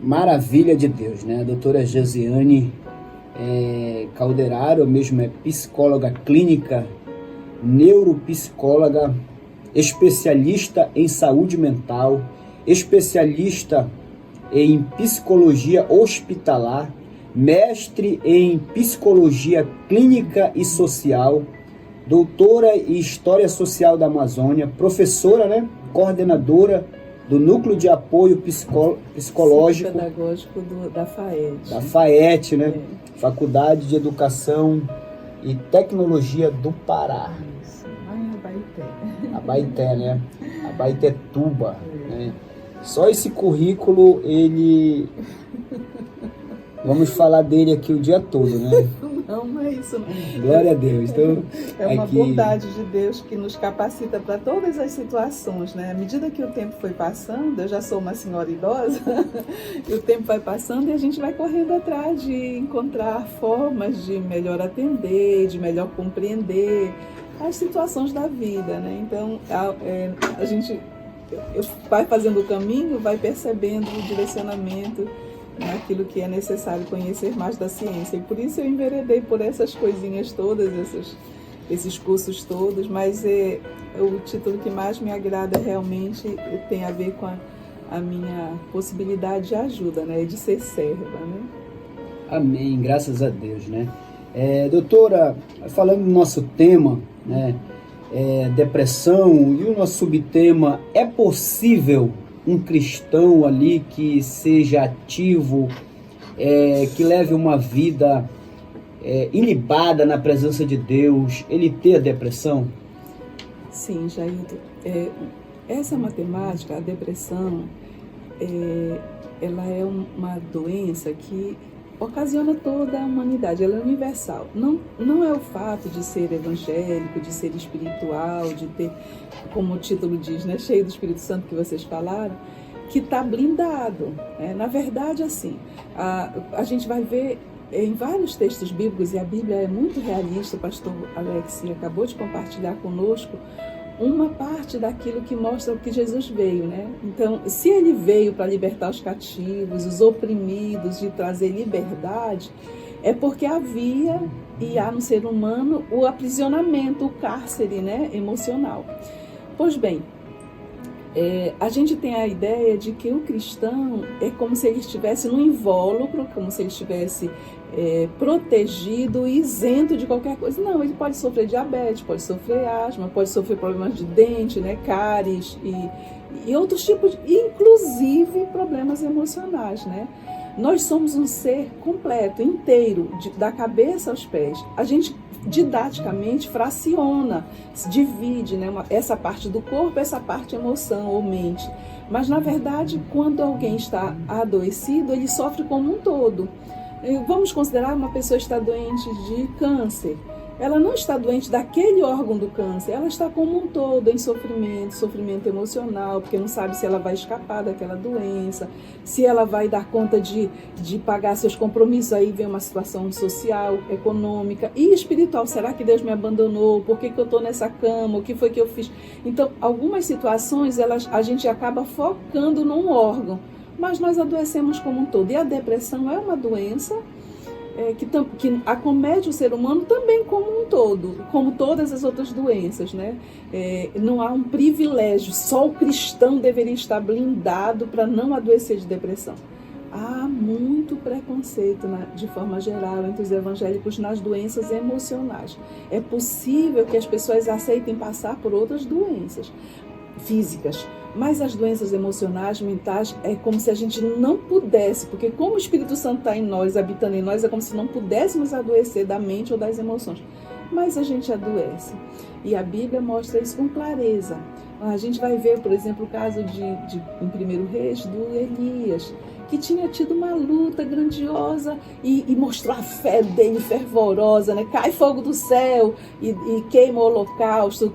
maravilha de Deus, né? A doutora Josiane Calderaro, mesmo é psicóloga clínica, neuropsicóloga, especialista em saúde mental, especialista em psicologia hospitalar, mestre em psicologia clínica e social, doutora em História Social da Amazônia, professora, né? Coordenadora do Núcleo de Apoio Psicológico Pedagógico da FAET. Da FAET, né? Faculdade de Educação e Tecnologia do Pará. Isso. Abaeté. Abaeté, né? Abaetetuba, né? Só esse currículo, vamos falar dele aqui o dia todo, né? Não é isso, não. Glória a Deus. Então, é uma bondade de Deus que nos capacita para todas as situações, né? À medida que o tempo foi passando, eu já sou uma senhora idosa, e o tempo vai passando e a gente vai correndo atrás de encontrar formas de melhor atender, de melhor compreender as situações da vida, né? Então, a gente vai fazendo o caminho, vai percebendo o direcionamento naquilo que é necessário conhecer mais da ciência. E por isso eu enveredei por essas coisinhas todas, esses cursos todos, mas o título que mais me agrada realmente tem a ver com a minha possibilidade de ajuda, né? De ser serva, né? Amém, graças a Deus, né? Doutora, falando do nosso tema, né? Depressão, e o nosso subtema: é possível um cristão ali que seja ativo, que leve uma vida ilibada na presença de Deus, ele ter a depressão? Sim, Jailton. Essa matemática, a depressão, ela é uma doença que ocasiona toda a humanidade, ela é universal. Não é o fato de ser evangélico, de ser espiritual, de ter, como o título diz, né, cheio do Espírito Santo que vocês falaram, que está blindado. Na verdade, assim, a gente vai ver em vários textos bíblicos, e a Bíblia é muito realista, o pastor Alex acabou de compartilhar conosco, uma parte daquilo que mostra o que Jesus veio, né? Então, se ele veio para libertar os cativos, os oprimidos, de trazer liberdade, é porque havia e há no ser humano o aprisionamento, o cárcere, né, emocional. Pois bem, a gente tem a ideia de que o cristão é como se ele estivesse no invólucro, como se ele estivesse protegido e isento de qualquer coisa. Não, ele pode sofrer diabetes, pode sofrer asma, pode sofrer problemas de dente, né, cáries e outros tipos, inclusive problemas emocionais, né? Nós somos um ser completo, inteiro, da cabeça aos pés. A gente didaticamente fraciona, se divide, né, essa parte do corpo, essa parte emoção ou mente. Mas, na verdade, quando alguém está adoecido, ele sofre como um todo. Vamos considerar uma pessoa está doente de câncer. Ela não está doente daquele órgão do câncer, ela está como um todo em sofrimento emocional, porque não sabe se ela vai escapar daquela doença, se ela vai dar conta de pagar seus compromissos. Aí vem uma situação social, econômica e espiritual. Será que Deus me abandonou? Por que eu estou nessa cama? O que foi que eu fiz? Então, algumas situações a gente acaba focando num órgão, mas nós adoecemos como um todo. E a depressão é uma doença que acomete o ser humano também como um todo, como todas as outras doenças, né? Não há um privilégio, só o cristão deveria estar blindado para não adoecer de depressão. Há muito preconceito, de forma geral, entre os evangélicos nas doenças emocionais. É possível que as pessoas aceitem passar por outras doenças físicas, mas as doenças emocionais, mentais, é como se a gente não pudesse, porque como o Espírito Santo está em nós, habitando em nós, é como se não pudéssemos adoecer da mente ou das emoções. Mas a gente adoece. E a Bíblia mostra isso com clareza. A gente vai ver, por exemplo, o caso em 1 Reis, do Elias, que tinha tido uma luta grandiosa e mostrou a fé dele fervorosa, né? Cai fogo do céu e queima o holocausto,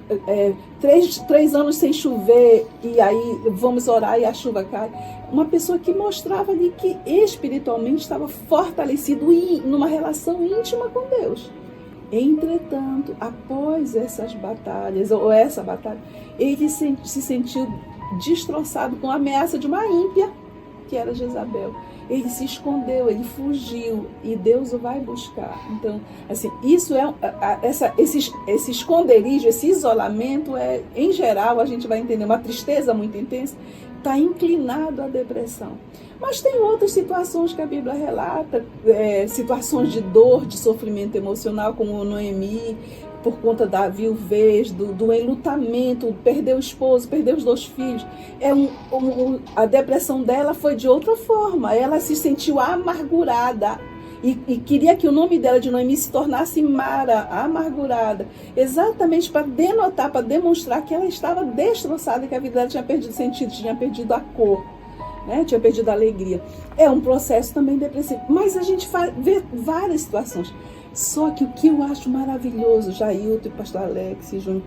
3 anos sem chover, e aí vamos orar e a chuva cai. Uma pessoa que mostrava ali que espiritualmente estava fortalecido e numa relação íntima com Deus. Entretanto, após essas batalhas, ou essa batalha, ele se sentiu destroçado com a ameaça de uma ímpia que era Jezabel. Ele se escondeu, ele fugiu e Deus o vai buscar. Então, assim, isso é esse esconderijo, esse isolamento em geral, a gente vai entender uma tristeza muito intensa, está inclinado à depressão. Mas tem outras situações que a Bíblia relata, situações de dor, de sofrimento emocional, como Noemi, por conta da viuvez, do enlutamento, perdeu o esposo, perdeu os 2 filhos. A depressão dela foi de outra forma. Ela se sentiu amargurada e queria que o nome dela de Noemi se tornasse Mara, amargurada, exatamente para denotar, para demonstrar que ela estava destroçada, que a vida dela tinha perdido sentido, tinha perdido a cor, né? Tinha perdido a alegria. É um processo também depressivo. Mas a gente vê várias situações. Só que o que eu acho maravilhoso, Jailton e pastor Alex e Júnior,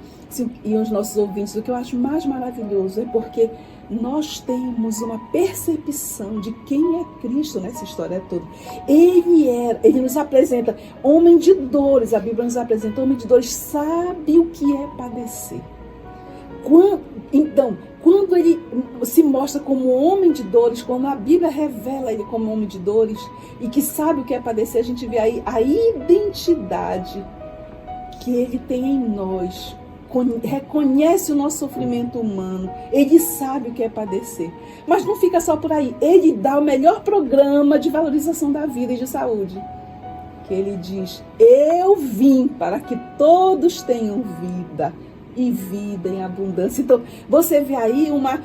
e os nossos ouvintes, o que eu acho mais maravilhoso é porque nós temos uma percepção de quem é Cristo nessa história toda. Ele nos apresenta homem de dores, a Bíblia nos apresenta homem de dores, sabe o que é padecer. Quando ele se mostra como homem de dores, quando a Bíblia revela ele como homem de dores e que sabe o que é padecer, a gente vê aí a identidade que ele tem em nós, reconhece o nosso sofrimento humano, ele sabe o que é padecer. Mas não fica só por aí, ele dá o melhor programa de valorização da vida e de saúde. Que ele diz, eu vim para que todos tenham vida e vida em abundância. Então, você vê aí uma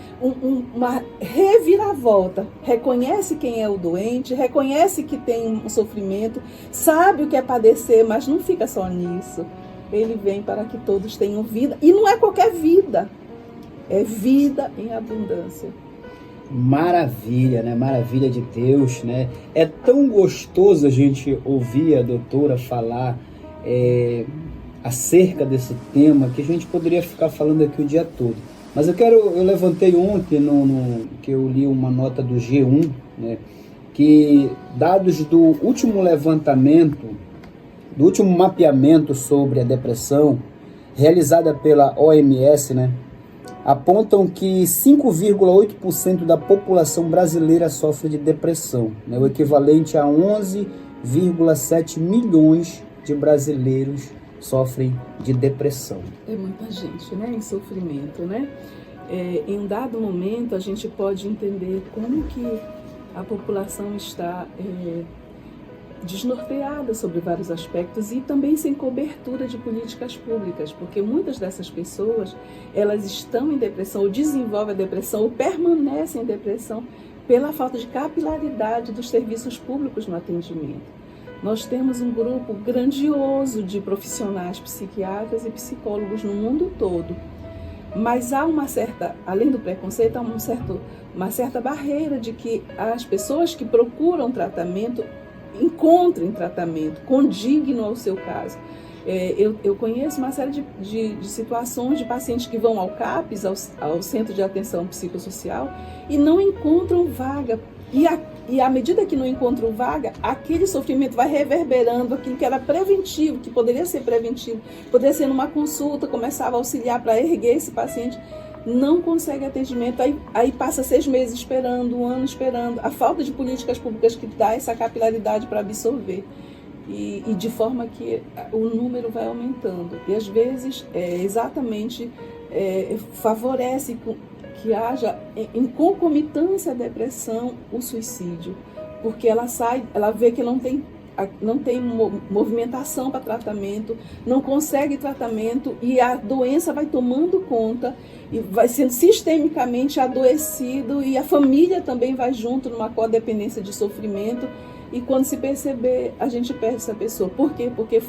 reviravolta. Reconhece quem é o doente, reconhece que tem um sofrimento, sabe o que é padecer, mas não fica só nisso. Ele vem para que todos tenham vida. E não é qualquer vida, é vida em abundância. Maravilha, né? Maravilha de Deus, né? É tão gostoso a gente ouvir a doutora falar acerca desse tema, que a gente poderia ficar falando aqui o dia todo. Mas eu levantei ontem, que eu li uma nota do G1, né, que dados do último levantamento, do último mapeamento sobre a depressão, realizada pela OMS, né, apontam que 5,8% da população brasileira sofre de depressão, né, o equivalente a 11,7 milhões de brasileiros sofrem de depressão. É muita gente, né, em sofrimento, né? Em um dado momento a gente pode entender como que a população está desnorteada sobre vários aspectos e também sem cobertura de políticas públicas, porque muitas dessas pessoas, elas estão em depressão, ou desenvolvem a depressão, ou permanecem em depressão pela falta de capilaridade dos serviços públicos no atendimento. Nós temos um grupo grandioso de profissionais psiquiatras e psicólogos no mundo todo, mas há além do preconceito, há uma certa barreira de que as pessoas que procuram tratamento encontrem tratamento condigno ao seu caso. Eu conheço uma série de situações de pacientes que vão ao CAPS, ao Centro de Atenção Psicossocial, e não encontram vaga. E à medida que não encontram vaga, aquele sofrimento vai reverberando aquilo que era preventivo, que poderia ser preventivo, poderia ser numa consulta, começava a auxiliar para erguer esse paciente, não consegue atendimento, aí passa 6 meses esperando, 1 ano esperando, a falta de políticas públicas que dá essa capilaridade para absorver, e de forma que o número vai aumentando, e às vezes favorece que haja em concomitância à depressão o suicídio, porque ela vê que não tem movimentação para tratamento, não consegue tratamento e a doença vai tomando conta e vai sendo sistemicamente adoecido e a família também vai junto numa codependência de sofrimento e quando se perceber, a gente perde essa pessoa. Por quê? Porque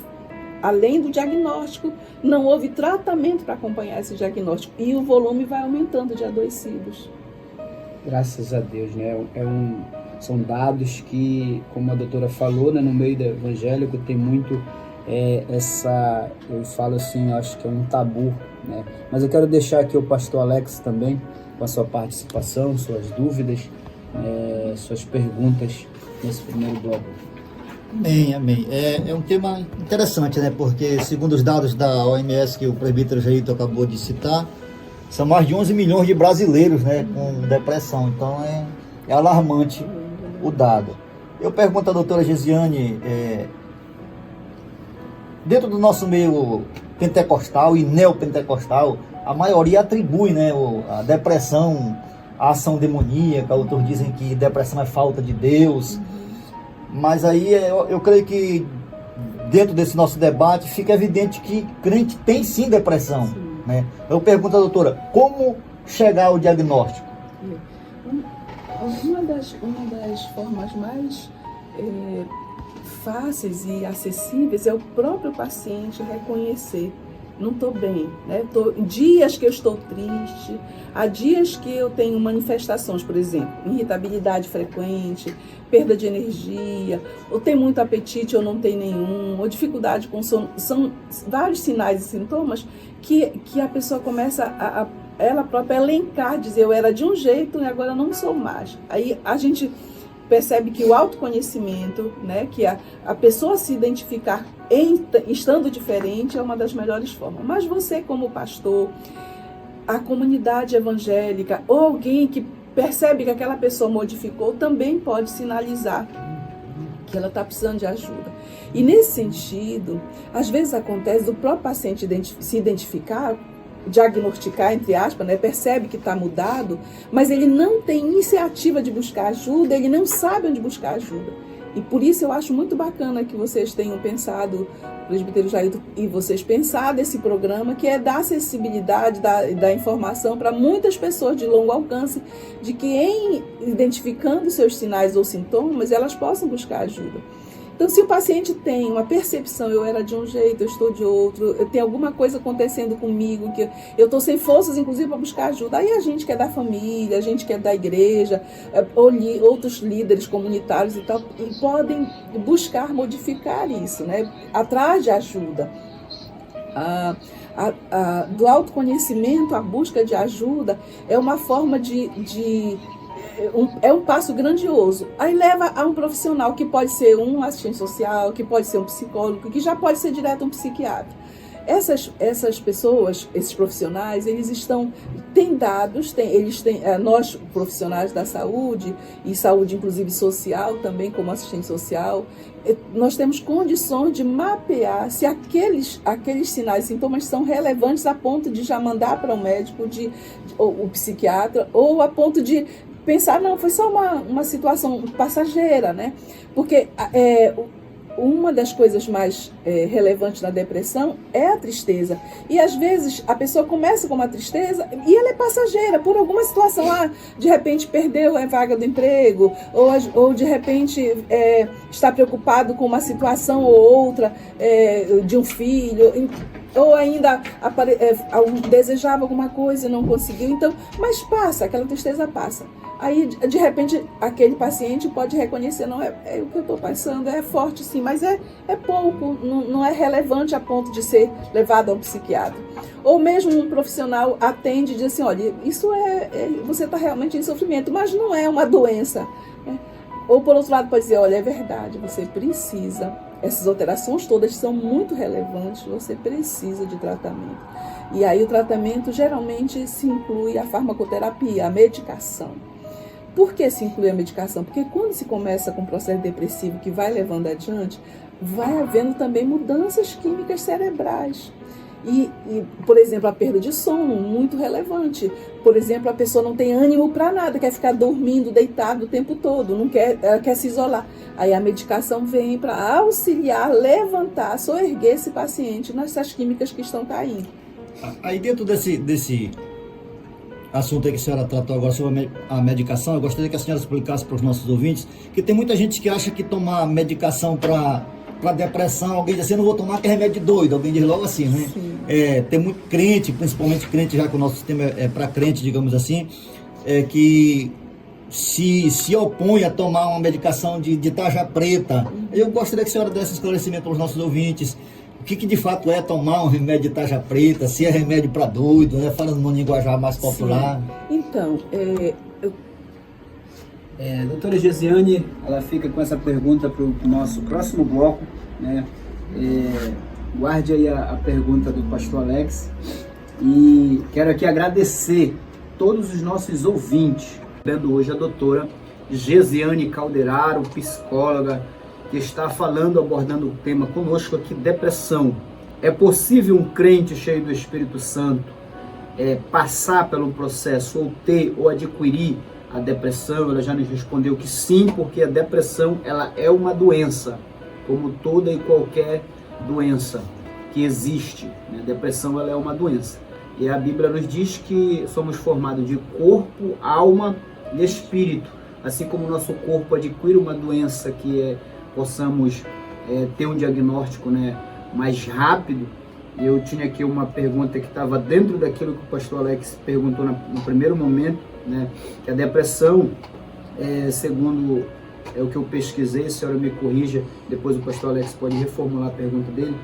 além do diagnóstico, não houve tratamento para acompanhar esse diagnóstico e o volume vai aumentando de adoecidos. Graças a Deus, né? São dados que, como a doutora falou, né, no meio do evangélico tem muito eu falo assim, acho que é um tabu, né? Mas eu quero deixar aqui o pastor Alex também, com a sua participação, suas dúvidas, suas perguntas nesse primeiro bloco. Amém. É um tema interessante, né? Porque, segundo os dados da OMS que o presbítero Jailton acabou de citar, são mais de 11 milhões de brasileiros, né, com depressão. Então, É alarmante o dado. Eu pergunto à doutora Gesiane, dentro do nosso meio pentecostal e neopentecostal, a maioria atribui, né, a depressão à ação demoníaca. Outros dizem que depressão é falta de Deus. Mas aí eu creio que dentro desse nosso debate fica evidente que crente tem sim depressão. Né? Eu pergunto à doutora, como chegar ao diagnóstico? Uma das formas mais fáceis e acessíveis é o próprio paciente reconhecer: não estou bem, né? Dias que eu estou triste, há dias que eu tenho manifestações, por exemplo, irritabilidade frequente, perda de energia, ou tem muito apetite ou não tem nenhum, ou dificuldade com sono. São vários sinais e sintomas que a pessoa começa ela própria elencar, dizer: eu era de um jeito e agora não sou mais. Aí a gente percebe que o autoconhecimento, né, que a pessoa se identificar estando diferente é uma das melhores formas. Mas você, como pastor, a comunidade evangélica ou alguém que percebe que aquela pessoa modificou, também pode sinalizar que ela está precisando de ajuda. E nesse sentido, às vezes acontece do próprio paciente se identificar, diagnosticar, entre aspas, né, percebe que está mudado, mas ele não tem iniciativa de buscar ajuda, ele não sabe onde buscar ajuda. E por isso eu acho muito bacana que vocês tenham pensado, o presbítero Jailton e vocês pensado esse programa, que é dar acessibilidade, da informação para muitas pessoas de longo alcance, de que em identificando seus sinais ou sintomas, elas possam buscar ajuda. Então, se o paciente tem uma percepção: eu era de um jeito, eu estou de outro, tem alguma coisa acontecendo comigo, que eu estou sem forças, inclusive, para buscar ajuda. Aí a gente que é da família, a gente que é da igreja, ou outros líderes comunitários e tal, e podem buscar modificar isso, né? Atrás de ajuda. Do autoconhecimento, a busca de ajuda é uma forma é um passo grandioso. Aí leva a um profissional, que pode ser um assistente social, que pode ser um psicólogo, que já pode ser direto um psiquiatra. Essas pessoas, esses profissionais, eles têm dados, nós profissionais da saúde, e saúde inclusive social também, como assistente social, nós temos condições de mapear se aqueles sinais e sintomas são relevantes a ponto de já mandar para o médico, o psiquiatra, ou a ponto de pensar: não, foi só uma situação passageira, né? Porque uma das coisas mais relevantes na depressão é a tristeza. E às vezes a pessoa começa com uma tristeza e ela é passageira por alguma situação. De repente perdeu a vaga do emprego, ou de repente está preocupado com uma situação ou outra de um filho, ou ainda desejava alguma coisa e não conseguiu. Então, mas passa, aquela tristeza passa. Aí, de repente, aquele paciente pode reconhecer: não, é o que eu estou passando, é forte sim, mas é pouco, não é relevante a ponto de ser levado a um psiquiatra. Ou mesmo um profissional atende e diz assim: olha, isso você está realmente em sofrimento, mas não é uma doença. Ou, por outro lado, pode dizer: olha, é verdade, você precisa, essas alterações todas são muito relevantes, você precisa de tratamento. E aí o tratamento geralmente se inclui a farmacoterapia, a medicação. Por que se inclui a medicação? Porque quando se começa com um processo depressivo que vai levando adiante, vai havendo também mudanças químicas cerebrais. E, por exemplo, a perda de sono, muito relevante. Por exemplo, a pessoa não tem ânimo para nada, quer ficar dormindo, deitado o tempo todo, não quer se isolar. Aí a medicação vem para auxiliar, levantar, soerguer esse paciente nessas químicas que estão caindo. Aí dentro desse assunto aí que a senhora tratou agora sobre a medicação, eu gostaria que a senhora explicasse para os nossos ouvintes, que tem muita gente que acha que tomar medicação para depressão, alguém diz assim: eu não vou tomar que é remédio doido, alguém diz logo assim, né? Tem muito crente, principalmente crente, já que o nosso sistema é para crente, digamos assim, que se opõe a tomar uma medicação de tarja preta. Eu gostaria que a senhora desse esclarecimento para os nossos ouvintes. O que de fato é tomar um remédio de tarja preta, se é remédio para doido, né? Falando num linguajar mais popular. Sim. Então, doutora Gesiane, ela fica com essa pergunta para o nosso próximo bloco, né? Guarde aí a pergunta do pastor Alex, e quero aqui agradecer todos os nossos ouvintes, vendo hoje a doutora Gesiane Calderaro, psicóloga, que está abordando o tema conosco aqui, depressão. É possível um crente cheio do Espírito Santo passar pelo processo ou ter ou adquirir a depressão? Ela já nos respondeu que sim, porque a depressão ela é uma doença, como toda e qualquer doença que existe, né? A depressão ela é uma doença. E a Bíblia nos diz que somos formados de corpo, alma e espírito. Assim como o nosso corpo adquire uma doença que possamos ter um diagnóstico, né, mais rápido. Eu tinha aqui uma pergunta que estava dentro daquilo que o pastor Alex perguntou no primeiro momento, né, que a depressão, segundo o que eu pesquisei, a senhora me corrija, depois o pastor Alex pode reformular a pergunta dele.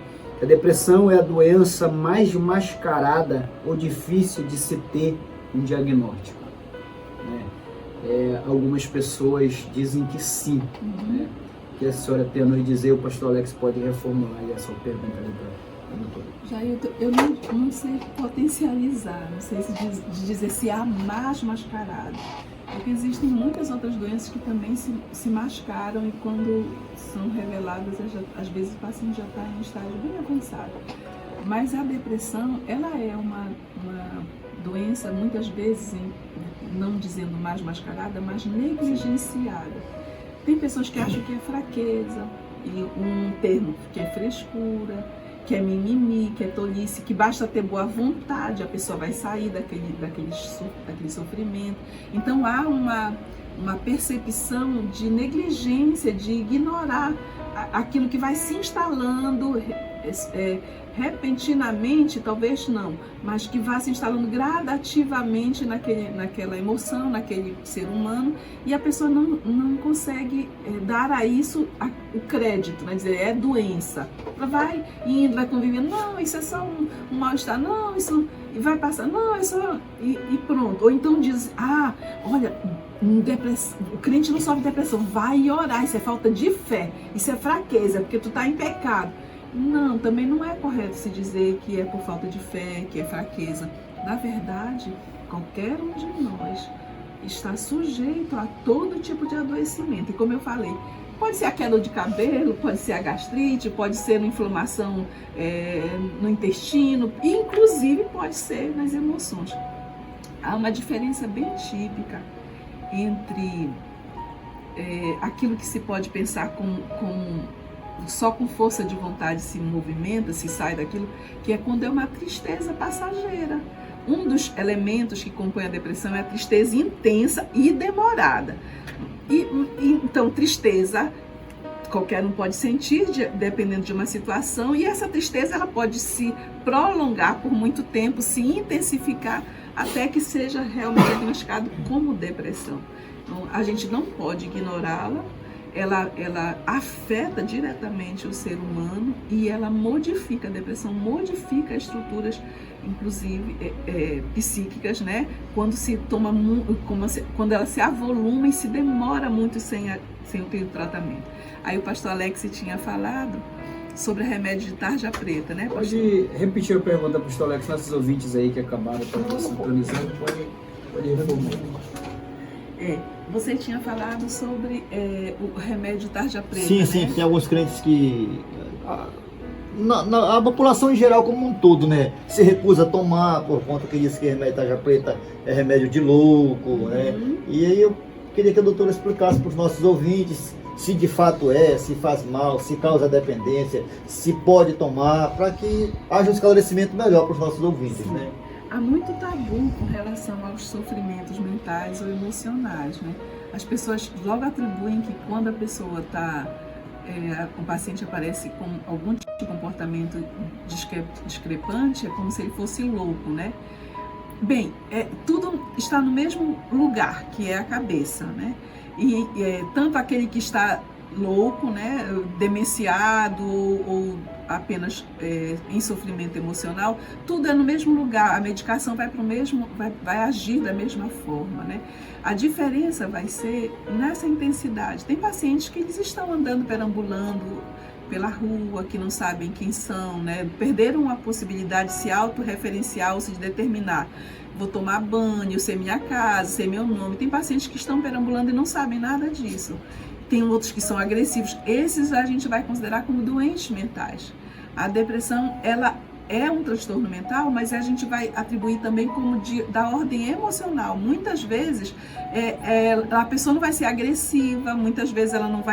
A depressão é a doença mais mascarada ou difícil de se ter um diagnóstico, né? Algumas pessoas dizem que sim, né? Que a senhora tem a nos dizer, o pastor Alex pode reformular aí a sua pergunta ali para a doutora. Jailton, eu não sei potencializar, não sei de dizer se há mais mascarado, porque existem muitas outras doenças que também se mascaram e quando são reveladas, às vezes o paciente já está em um estágio bem avançado. Mas a depressão, ela é uma doença, muitas vezes, não dizendo mais mascarada, mas negligenciada. Tem pessoas que acham que é fraqueza, e um termo que é frescura, que é mimimi, que é tolice, que basta ter boa vontade, a pessoa vai sair daquele sofrimento. Então há uma percepção de negligência, de ignorar aquilo que vai se instalando repentinamente, talvez não, mas que vai se instalando gradativamente naquela emoção, naquele ser humano, e a pessoa não consegue dar a isso o crédito, né? Dizer, é doença. Ela vai indo, vai convivendo, não, isso é só um mal-estar, não, isso vai passar, não, é só... E pronto. Ou então diz, olha, o crente não sofre depressão, vai orar, isso é falta de fé, isso é fraqueza, porque tu está em pecado. Não, também não é correto se dizer que é por falta de fé, que é fraqueza. Na verdade, qualquer um de nós está sujeito a todo tipo de adoecimento. E como eu falei, pode ser a queda de cabelo, pode ser a gastrite, pode ser uma inflamação no intestino, e inclusive pode ser nas emoções. Há uma diferença bem típica entre aquilo que se pode pensar só com força de vontade se movimenta, se sai daquilo, que é quando é uma tristeza passageira. Um dos elementos que compõe a depressão é a tristeza intensa e demorada. Então, tristeza, qualquer um pode sentir, dependendo de uma situação, e essa tristeza ela pode se prolongar por muito tempo, se intensificar, até que seja realmente diagnosticado como depressão. Então, a gente não pode ignorá-la. Ela afeta diretamente o ser humano e ela modifica, a depressão modifica estruturas, inclusive psíquicas, né? Quando quando ela se avoluma e se demora muito sem o tratamento. Aí o pastor Alex tinha falado sobre remédio de tarja preta, né, pastor? Pode repetir a pergunta, pastor Alex, nossos ouvintes aí que acabaram de sintonizando, pode reformular. Você tinha falado sobre o remédio tarja preta, sim, né? Sim, tem alguns crentes que... A população em geral como um todo, né? Se recusa a tomar por conta que diz que remédio tarja preta é remédio de louco, né? E aí eu queria que a doutora explicasse para os nossos ouvintes se de fato se faz mal, se causa dependência, se pode tomar, para que haja um esclarecimento melhor para os nossos ouvintes, né? Há muito tabu com relação aos sofrimentos mentais ou emocionais, né? As pessoas logo atribuem que quando a pessoa o paciente aparece com algum tipo de comportamento discrepante, é como se ele fosse louco, né? Bem, tudo está no mesmo lugar, que é a cabeça, né? E tanto aquele que está louco, né, demenciado ou apenas em sofrimento emocional, tudo é no mesmo lugar, a medicação vai agir da mesma forma, né? A diferença vai ser nessa intensidade. Tem pacientes que eles estão andando, perambulando pela rua, que não sabem quem são, né? Perderam a possibilidade de se autorreferenciar ou se determinar. vou tomar banho, eu sei minha casa, sei meu nome. Tem pacientes que estão perambulando e não sabem nada disso. Tem outros que são agressivos. Esses a gente vai considerar como doentes mentais. A depressão, ela é um transtorno mental, mas a gente vai atribuir também como da ordem emocional. Muitas vezes a pessoa não vai ser agressiva, muitas vezes ela não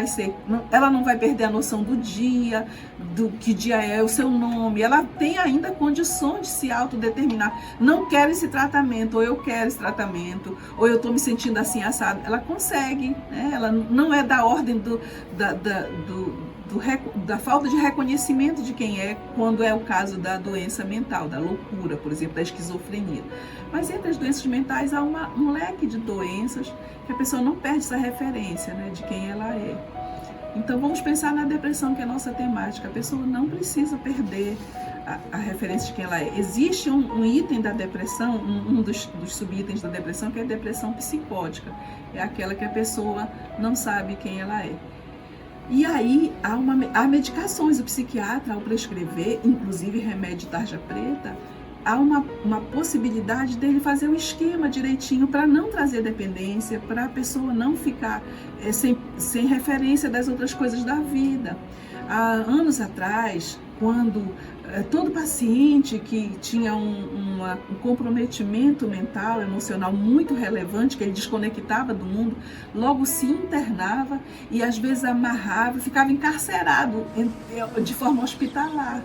vai perder a noção do dia, do que dia é, o seu nome. Ela tem ainda condições de se autodeterminar. Não quero esse tratamento, ou eu quero esse tratamento, ou eu estou me sentindo assim assado. Ela consegue, né? Ela não é da ordem da falta de reconhecimento de quem é, quando é o caso da doença mental, da loucura, por exemplo, da esquizofrenia. Mas entre as doenças mentais há um leque de doenças que a pessoa não perde essa referência, né, de quem ela é. Então vamos pensar na depressão, que é a nossa temática. A pessoa não precisa perder a referência de quem ela é. Existe um item da depressão, um dos subitens da depressão, que é a depressão psicótica. É aquela que a pessoa não sabe quem ela é. E aí há medicações, o psiquiatra, ao prescrever, inclusive remédio tarja preta, há uma possibilidade dele fazer um esquema direitinho para não trazer dependência, para a pessoa não ficar sem referência das outras coisas da vida. Há anos atrás, quando todo paciente que tinha um comprometimento mental, emocional muito relevante, que ele desconectava do mundo, logo se internava e às vezes amarrava, ficava encarcerado de forma hospitalar.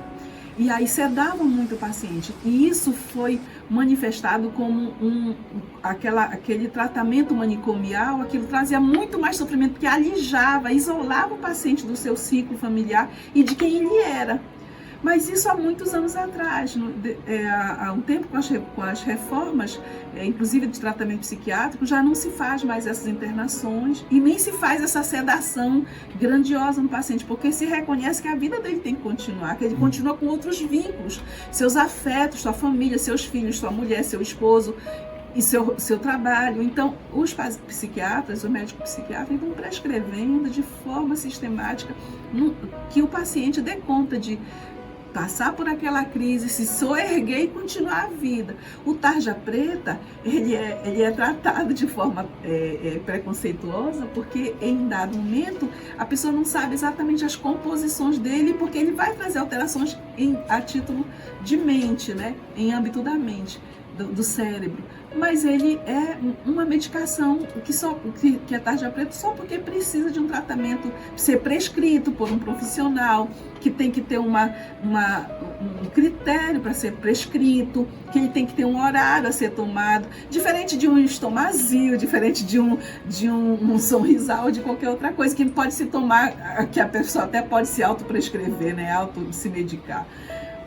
E aí sedavam muito o paciente. E isso foi manifestado como aquele tratamento manicomial. Aquilo trazia muito mais sofrimento, porque alijava, isolava o paciente do seu ciclo familiar e de quem ele era. Mas isso há muitos anos atrás, há um tempo com as reformas, inclusive de tratamento psiquiátrico, já não se faz mais essas internações e nem se faz essa sedação grandiosa no paciente, porque se reconhece que a vida dele tem que continuar, que ele continua com outros vínculos, seus afetos, sua família, seus filhos, sua mulher, seu esposo e seu trabalho. Então, os psiquiatras, o médico psiquiatra, vão prescrevendo de forma sistemática que o paciente dê conta de passar por aquela crise, se soerguer e continuar a vida. O tarja preta, ele é tratado de forma preconceituosa, porque em dado momento a pessoa não sabe exatamente as composições dele, porque ele vai trazer alterações a título de mente, né? Em âmbito da mente, do cérebro. Mas ele é uma medicação que é tarja preta só porque precisa de um tratamento ser prescrito por um profissional, que tem que ter um critério para ser prescrito, que ele tem que ter um horário a ser tomado, diferente de um estomazil, diferente de um sorrisal, de qualquer outra coisa que pode se tomar, que a pessoa até pode se autoprescrever, né, se medicar.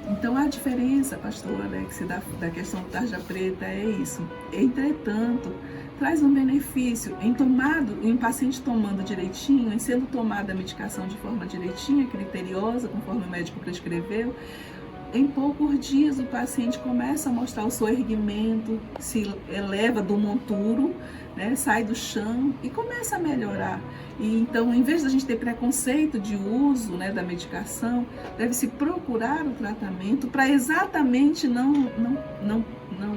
Então a diferença, pastora, né, que se dá da questão do tarja preta é isso. Entretanto, traz um benefício em um paciente tomando direitinho, em sendo tomada a medicação de forma direitinha, criteriosa, conforme o médico prescreveu. Em poucos dias o paciente começa a mostrar o soerguimento, se eleva do monturo, né, sai do chão e começa a melhorar. E então, em vez da gente ter preconceito de uso, né, da medicação, deve-se procurar o tratamento para exatamente não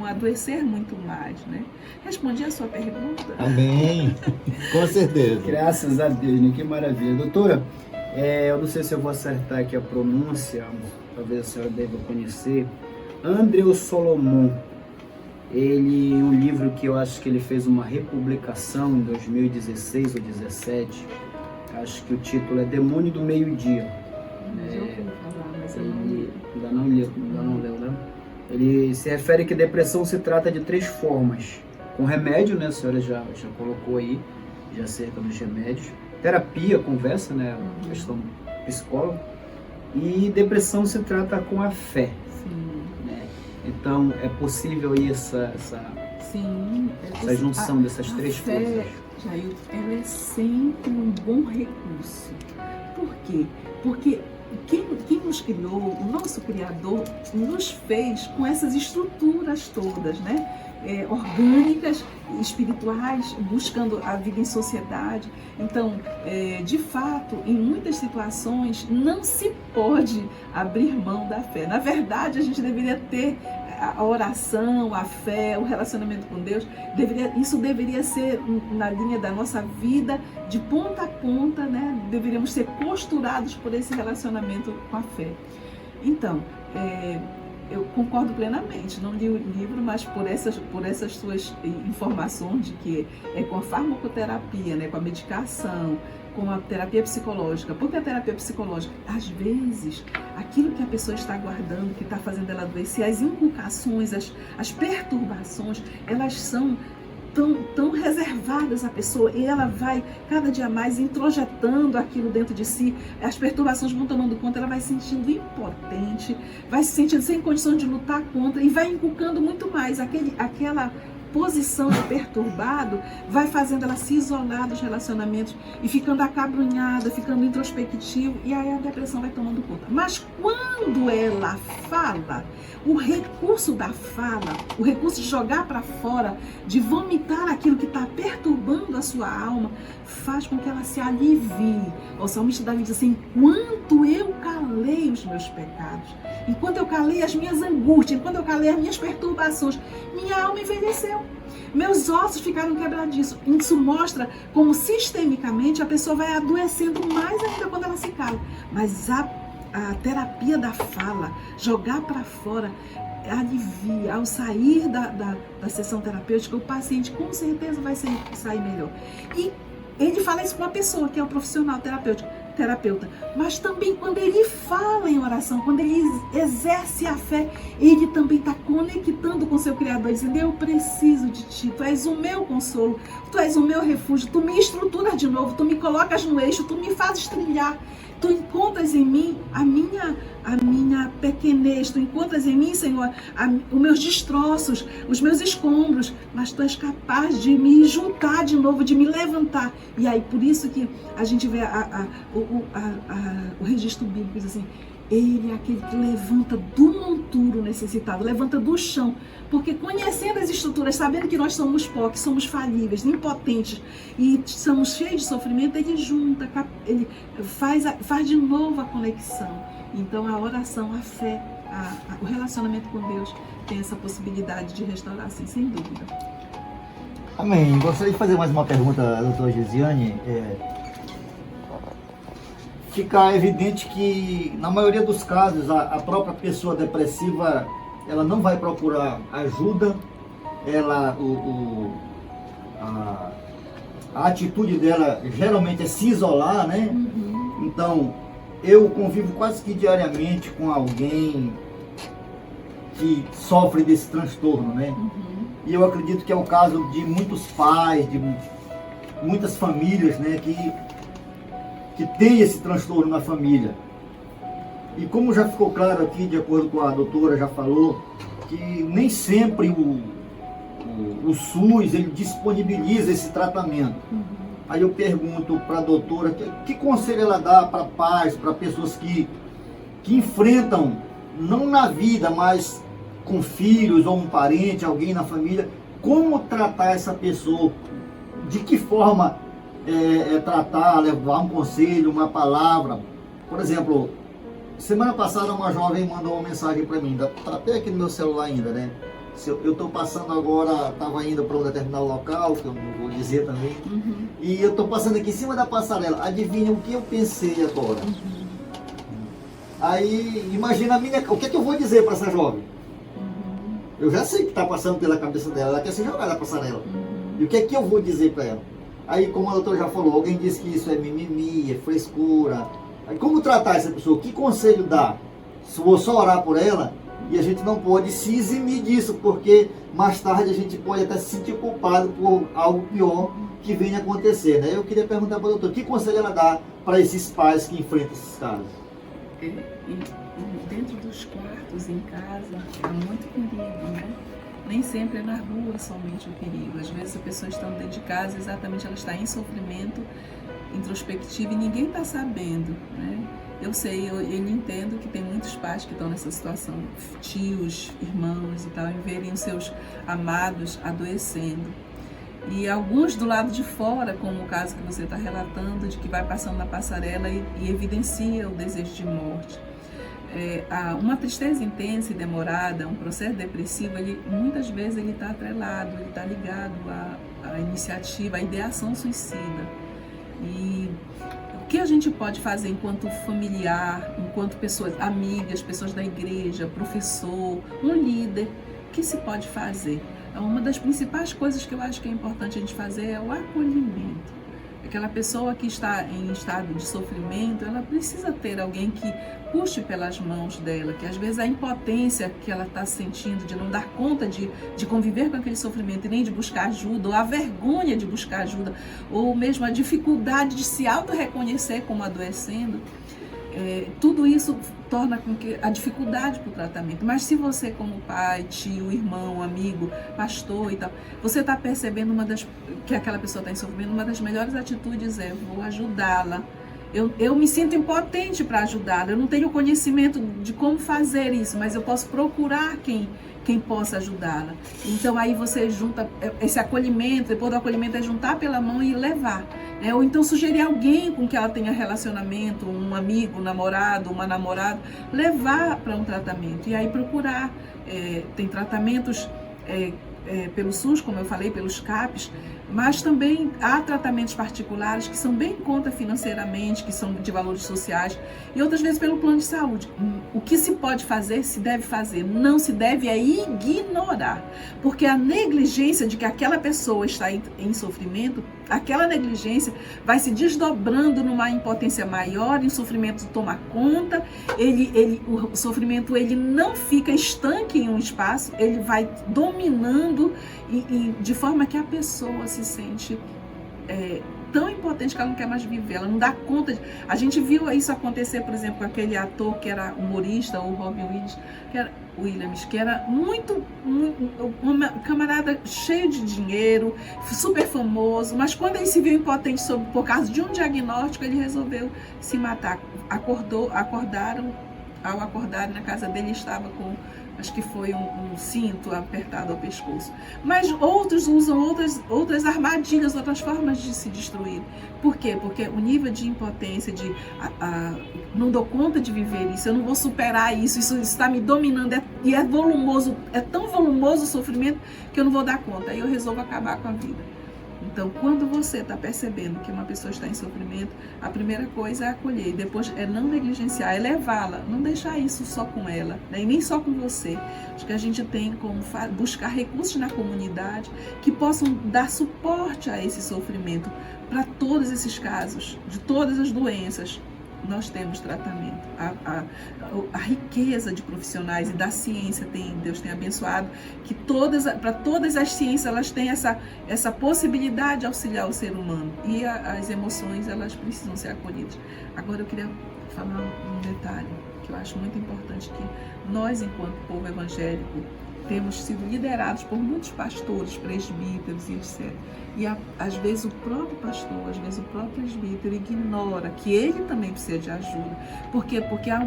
adoecer muito mais, né? Respondi a sua pergunta? Amém, com certeza. Graças a Deus, né? Que maravilha. Doutora, eu não sei se eu vou acertar aqui a pronúncia, talvez a senhora deva conhecer. Andreu Solomon, um livro que eu acho que ele fez uma republicação em 2016 ou 2017, acho que o título é Demônio do Meio-Dia. Ainda não leu, né? Ele se refere que depressão se trata de 3 formas. Com remédio, né? A senhora já colocou aí, já acerca dos remédios. Terapia, conversa, né? Questão psicóloga. E depressão se trata com a fé. Sim. Né? Então, é possível aí essa junção dessas 3 coisas? Jair, ela é sempre um bom recurso. Por quê? Porque quem nos criou, o nosso Criador, nos fez com essas estruturas todas, né? Orgânicas, espirituais, buscando a vida em sociedade. Então, de fato, em muitas situações, não se pode abrir mão da fé. Na verdade, a gente deveria ter a oração, a fé, o relacionamento com Deus, isso deveria ser na linha da nossa vida, de ponta a ponta, né? Deveríamos ser costurados por esse relacionamento com a fé. Então, eu concordo plenamente, não li o livro, mas por essas suas informações de que é com a farmacoterapia, né, com a medicação, com a terapia psicológica. Porque a terapia psicológica, às vezes, aquilo que a pessoa está guardando, que está fazendo ela adoecer, as inculcações, as perturbações, elas são tão reservadas à pessoa, e ela vai cada dia mais introjetando aquilo dentro de si, as perturbações vão tomando conta, ela vai se sentindo impotente, vai se sentindo sem condição de lutar contra, e vai inculcando muito mais aquela posição de perturbado, vai fazendo ela se isolar dos relacionamentos e ficando acabrunhada, ficando introspectivo, e aí a depressão vai tomando conta. Mas quando ela fala, o recurso da fala, o recurso de jogar para fora, de vomitar aquilo que está perturbando a sua alma, faz com que ela se alivie. O salmista Davi diz assim: enquanto eu calei os meus pecados, enquanto eu calei as minhas angústias, enquanto eu calei as minhas perturbações, minha alma envelheceu. Meus ossos ficaram quebradiços. Isso mostra como sistemicamente a pessoa vai adoecendo mais ainda quando ela se cala. Mas a terapia da fala, jogar para fora, alivia. Ao sair da sessão terapêutica, o paciente com certeza vai sair melhor. E ele fala isso com uma pessoa que é o profissional terapeuta, mas também quando ele fala em oração, quando ele exerce a fé, ele também está conectando com seu Criador, dizendo: eu preciso de ti, tu és o meu consolo, tu és o meu refúgio, tu me estruturas de novo, tu me colocas no eixo, tu me fazes trilhar, tu encontras em mim a minha pequenez, tu encontras em mim, Senhor, os meus destroços, os meus escombros, mas tu és capaz de me juntar de novo, de me levantar. E aí, por isso que a gente vê o registro bíblico, diz assim: ele é aquele que levanta do monturo necessitado, levanta do chão, porque conhecendo as estruturas, sabendo que nós somos pó, que somos falíveis, impotentes e somos cheios de sofrimento, ele junta, ele faz de novo a conexão. Então a oração, a fé, o relacionamento com Deus tem essa possibilidade de restaurar, assim, sem dúvida. Amém. Gostaria de fazer mais uma pergunta, doutora Gesiane. Fica evidente que, na maioria dos casos, a própria pessoa depressiva, ela não vai procurar ajuda, a atitude dela geralmente é se isolar, né? Uhum. Então, eu convivo quase que diariamente com alguém que sofre desse transtorno, né? Uhum. E eu acredito que é o caso de muitos pais, de muitas famílias, né, que tem esse transtorno na família. E como já ficou claro aqui, de acordo com a doutora já falou, que nem sempre o SUS ele disponibiliza esse tratamento. Uhum. Aí eu pergunto para a doutora, que conselho ela dá para pais, para pessoas que enfrentam, não na vida, mas com filhos ou um parente, alguém na família, como tratar essa pessoa, de que forma tratar, levar um conselho, uma palavra. Por exemplo, semana passada uma jovem mandou uma mensagem para mim, está até aqui no meu celular ainda, né? Eu estou passando agora, estava indo para um determinado local, que eu não vou dizer também, Uhum. e eu estou passando aqui em cima da passarela. Adivinha o que eu pensei agora? Uhum. Aí, imagina o que é que eu vou dizer para essa jovem? Uhum. Eu já sei o que está passando pela cabeça dela, ela quer se jogar na passarela. Uhum. E o que é que eu vou dizer para ela? Aí, como a doutora já falou, alguém disse que isso é mimimi, é frescura. Aí, como tratar essa pessoa? Que conselho dar? Se vou só orar por ela, e a gente não pode se eximir disso, porque mais tarde a gente pode até se sentir culpado por algo pior que venha acontecer, né? Eu queria perguntar para a doutora, que conselho ela dá para esses pais que enfrentam esses casos? E dentro dos quartos, em casa, há muito perigo, né? Nem sempre é na rua somente o perigo. Às vezes a pessoa está dentro de casa, exatamente ela está em sofrimento introspectivo e ninguém está sabendo, né? Eu sei, eu entendo que tem muitos pais que estão nessa situação, tios, irmãos e tal, em verem os seus amados adoecendo. E alguns do lado de fora, como o caso que você está relatando, de que vai passando na passarela e evidencia o desejo de morte. uma tristeza intensa e demorada, um processo depressivo, muitas vezes ele está atrelado, ele está ligado à iniciativa, à ideação suicida. E o que a gente pode fazer enquanto familiar, enquanto pessoas amigas, pessoas da igreja, professor, um líder, o que se pode fazer? Uma das principais coisas que eu acho que é importante a gente fazer é o acolhimento. Aquela pessoa que está em estado de sofrimento, ela precisa ter alguém que puxe pelas mãos dela, que às vezes a impotência que ela está sentindo de não dar conta de conviver com aquele sofrimento e nem de buscar ajuda, ou a vergonha de buscar ajuda, ou mesmo a dificuldade de se auto-reconhecer como adoecendo, tudo isso torna com que a dificuldade para o tratamento. Mas se você, como pai, tio, irmão, amigo, pastor e tal, você está percebendo que aquela pessoa está em sofrimento, uma das melhores atitudes é: vou ajudá-la. Eu me sinto impotente para ajudá-la, eu não tenho conhecimento de como fazer isso, mas eu posso procurar quem possa ajudá-la. Então aí você junta esse acolhimento, depois do acolhimento é juntar pela mão e levar. Ou então sugerir alguém com que ela tenha relacionamento, um amigo, um namorado, uma namorada, levar para um tratamento. E aí procurar, tem tratamentos pelo SUS, como eu falei, pelos CAPs, mas também há tratamentos particulares que são bem em conta financeiramente, que são de valores sociais, e outras vezes pelo plano de saúde. O que se pode fazer, se deve fazer, não se deve ignorar, porque a negligência de que aquela pessoa está em sofrimento, aquela negligência vai se desdobrando numa impotência maior, e o sofrimento toma conta, o sofrimento ele não fica estanque em um espaço, ele vai dominando, e de forma que a pessoa se sente tão impotente que ela não quer mais viver, ela não dá conta. A gente viu isso acontecer, por exemplo, com aquele ator que era humorista, o Robin Williams, que era muito um camarada cheio de dinheiro, super famoso, mas quando ele se viu impotente por causa de um diagnóstico, ele resolveu se matar. Ao acordar na casa dele, estava com, acho que foi um cinto apertado ao pescoço. Mas outros usam outras armadilhas, outras formas de se destruir. Por quê? Porque o nível de impotência, não dou conta de viver isso, eu não vou superar isso está me dominando, e é volumoso, é tão volumoso o sofrimento que eu não vou dar conta, aí eu resolvo acabar com a vida. Então, quando você está percebendo que uma pessoa está em sofrimento, a primeira coisa é acolher, depois é não negligenciar, é levá-la, não deixar isso só com ela, né? E nem só com você. Acho que a gente tem como buscar recursos na comunidade que possam dar suporte a esse sofrimento. Para todos esses casos, de todas as doenças, nós temos tratamento. A riqueza de profissionais e da ciência, Deus tem abençoado, que para todas as ciências elas têm essa possibilidade de auxiliar o ser humano. E as emoções, elas precisam ser acolhidas. Agora eu queria falar um detalhe que eu acho muito importante, que nós, enquanto povo evangélico, temos sido liderados por muitos pastores, presbíteros e etc. E às vezes o próprio pastor, às vezes o próprio presbítero ignora que ele também precisa de ajuda. Por quê? Porque há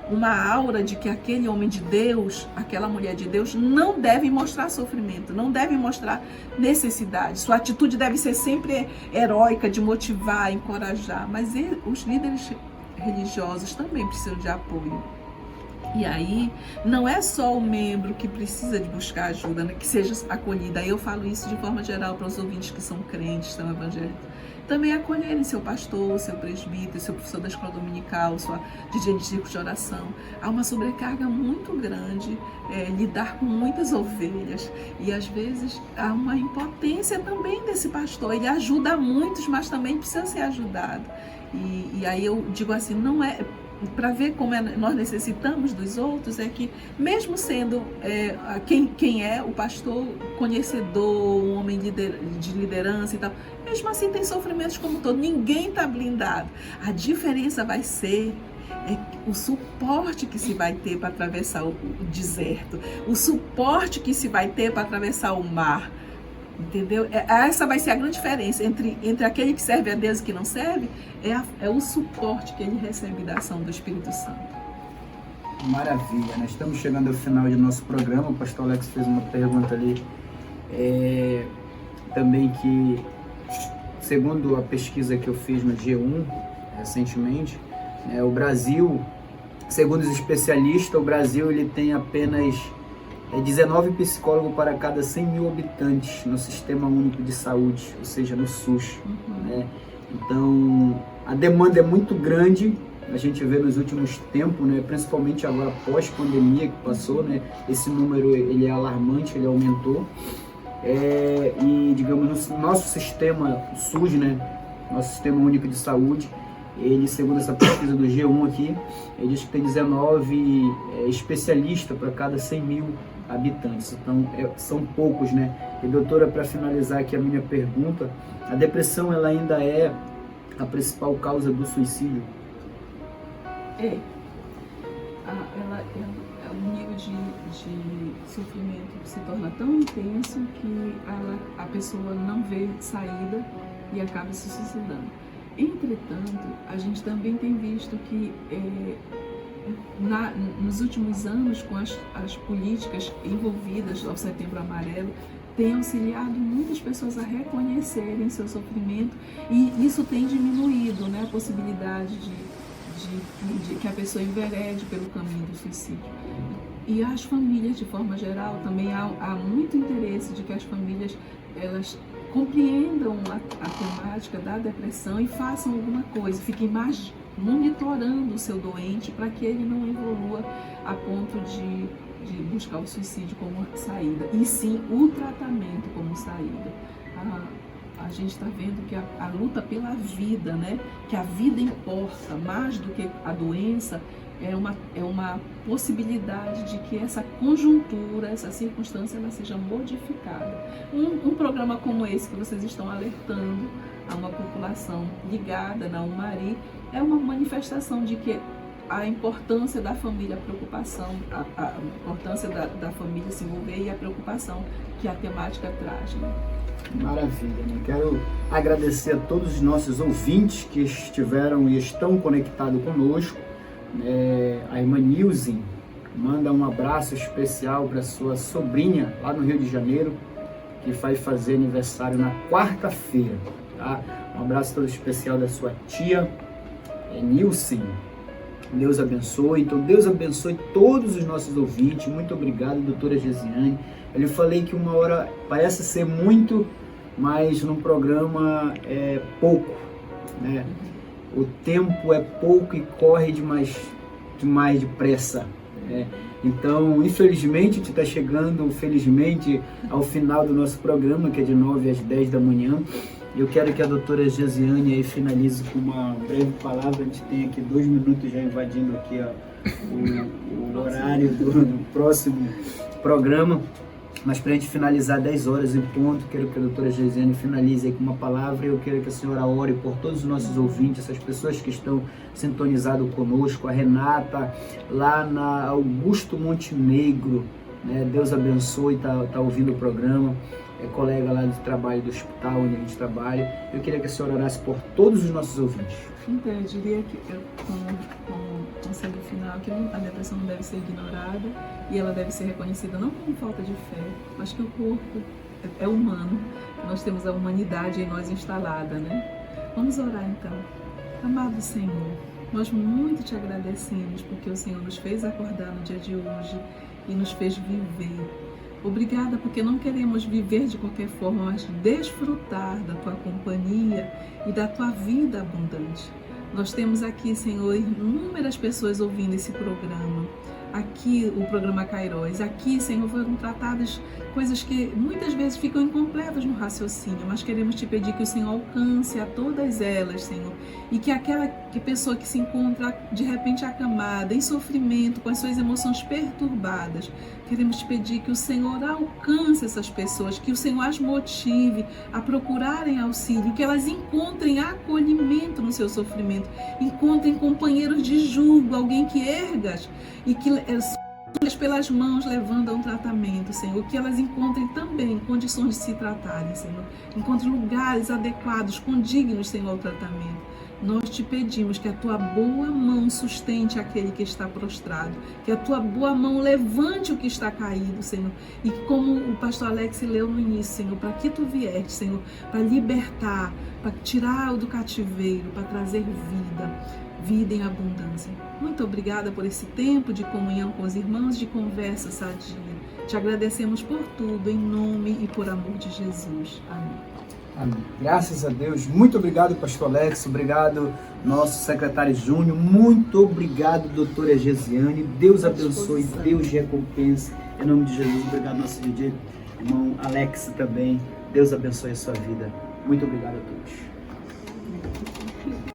uma aura de que aquele homem de Deus, aquela mulher de Deus, não deve mostrar sofrimento, não deve mostrar necessidade. Sua atitude deve ser sempre heróica, de motivar, encorajar. Mas os líderes religiosos também precisam de apoio. E aí, não é só o membro que precisa de buscar ajuda, né, que seja acolhida. Aí eu falo isso de forma geral para os ouvintes que são crentes, são evangélicos. Também acolherem seu pastor, seu presbítero, seu professor da escola dominical, sua dirigente de oração. Há uma sobrecarga muito grande, lidar com muitas ovelhas. E às vezes há uma impotência também desse pastor. Ele ajuda muitos, mas também precisa ser ajudado. E aí eu digo assim, não é... Para ver como nós necessitamos dos outros, é que mesmo sendo quem é o pastor conhecedor, um homem de liderança e tal, mesmo assim tem sofrimentos como todo, ninguém está blindado. A diferença vai ser o suporte que se vai ter para atravessar o deserto, o suporte que se vai ter para atravessar o mar. Entendeu? Essa vai ser a grande diferença entre aquele que serve a Deus e que não serve, é o suporte que ele recebe da ação do Espírito Santo. Maravilha, né? Estamos chegando ao final de nosso programa. O pastor Alex fez uma pergunta ali, também que, segundo a pesquisa que eu fiz no G1 recentemente, o Brasil Segundo os especialistas, o Brasil ele tem apenas 19 psicólogos para cada 100 mil habitantes no Sistema Único de Saúde, ou seja, no SUS. Né? Então, a demanda é muito grande, a gente vê nos últimos tempos, né? Principalmente agora pós-pandemia que passou, né? Esse número ele é alarmante, ele aumentou. E, digamos, no nosso sistema SUS, né? Nosso Sistema Único de Saúde, ele, segundo essa pesquisa do G1 aqui, ele diz que tem 19 especialistas para cada 100 mil habitantes. Então, são poucos, né? E, doutora, para finalizar aqui a minha pergunta, a depressão ela ainda é a principal causa do suicídio? O nível de sofrimento se torna tão intenso que a pessoa não vê saída e acaba se suicidando. Entretanto, a gente também tem visto que nos últimos anos, com as políticas envolvidas ao Setembro Amarelo, tem auxiliado muitas pessoas a reconhecerem seu sofrimento, e isso tem diminuído, né, a possibilidade de que a pessoa enverede pelo caminho do suicídio. E as famílias, de forma geral, também há muito interesse de que as famílias elas compreendam a temática da depressão e façam alguma coisa, fiquem mais monitorando o seu doente para que ele não evolua a ponto de buscar o suicídio como saída, e sim o tratamento como saída. A gente está vendo que a luta pela vida, né? Que a vida importa mais do que a doença, é uma possibilidade de que essa conjuntura, essa circunstância, ela seja modificada. Um programa como esse que vocês estão alertando a uma população ligada na UMARI é uma manifestação de que a importância da família, a preocupação, a importância da família se envolver e a preocupação que a temática traz, né? Maravilha, né? Quero agradecer a todos os nossos ouvintes que estiveram e estão conectados conosco. A irmã Nilzen manda um abraço especial para sua sobrinha lá no Rio de Janeiro, que vai fazer aniversário na quarta-feira, tá? Um abraço todo especial da sua tia Nilzen. Deus abençoe. Então, Deus abençoe todos os nossos ouvintes. Muito obrigado, doutora Gesiane. Eu lhe falei que uma hora parece ser muito, mas num programa é pouco, né? O tempo é pouco e corre demais depressa, né? Então, infelizmente, a gente está chegando, felizmente, ao final do nosso programa, que é de 9 às 10 da manhã. Eu quero que a doutora Gesiane aí finalize com uma breve palavra. A gente tem aqui 2 minutos já invadindo aqui o horário do próximo programa. Mas para a gente finalizar 10 horas em ponto, quero que a doutora Gesiane finalize aí com uma palavra. Eu quero que a senhora ore por todos os nossos ouvintes, essas pessoas que estão sintonizadas conosco, a Renata, lá na Augusto Montenegro, né? Deus abençoe, tá ouvindo o programa, é colega lá de trabalho do hospital onde a gente trabalha. Eu queria que a senhora orasse por todos os nossos ouvintes. Então, eu diria que, como conselho final, que a depressão não deve ser ignorada e ela deve ser reconhecida não como falta de fé, mas que o corpo é humano, nós temos a humanidade em nós instalada, né? Vamos orar então. Amado Senhor, nós muito te agradecemos porque o Senhor nos fez acordar no dia de hoje e nos fez viver. Obrigada porque não queremos viver de qualquer forma, mas desfrutar da tua companhia e da tua vida abundante. Nós temos aqui, Senhor, inúmeras pessoas ouvindo esse programa. Aqui o programa Kairos, aqui, Senhor, foram tratadas coisas que muitas vezes ficam incompletas no raciocínio, mas queremos te pedir que o Senhor alcance a todas elas, Senhor, e que aquela pessoa que se encontra de repente acamada, em sofrimento, com as suas emoções perturbadas, queremos te pedir que o Senhor alcance essas pessoas, que o Senhor as motive a procurarem auxílio, que elas encontrem acolhimento no seu sofrimento, encontrem companheiros de julgo, alguém que ergas e que pelas mãos levando a um tratamento, Senhor, que elas encontrem também condições de se tratarem, Senhor, encontrem lugares adequados, condignos, Senhor, ao tratamento. Nós te pedimos que a tua boa mão sustente aquele que está prostrado, que a tua boa mão levante o que está caído, Senhor, e como o pastor Alex leu no início, Senhor, para que tu vieste, Senhor, para libertar, para tirar do cativeiro, para trazer vida. vida em abundância. Muito obrigada por esse tempo de comunhão com os irmãos, de conversa sadia. Te agradecemos por tudo, em nome e por amor de Jesus. Amém. Amém. Graças a Deus. Muito obrigado, pastor Alex. Obrigado, nosso secretário Júnior. Muito obrigado, doutora Gesiane. Deus abençoe, Deus recompense. Em nome de Jesus, obrigado, nosso DJ, irmão Alex também. Deus abençoe a sua vida. Muito obrigado a todos.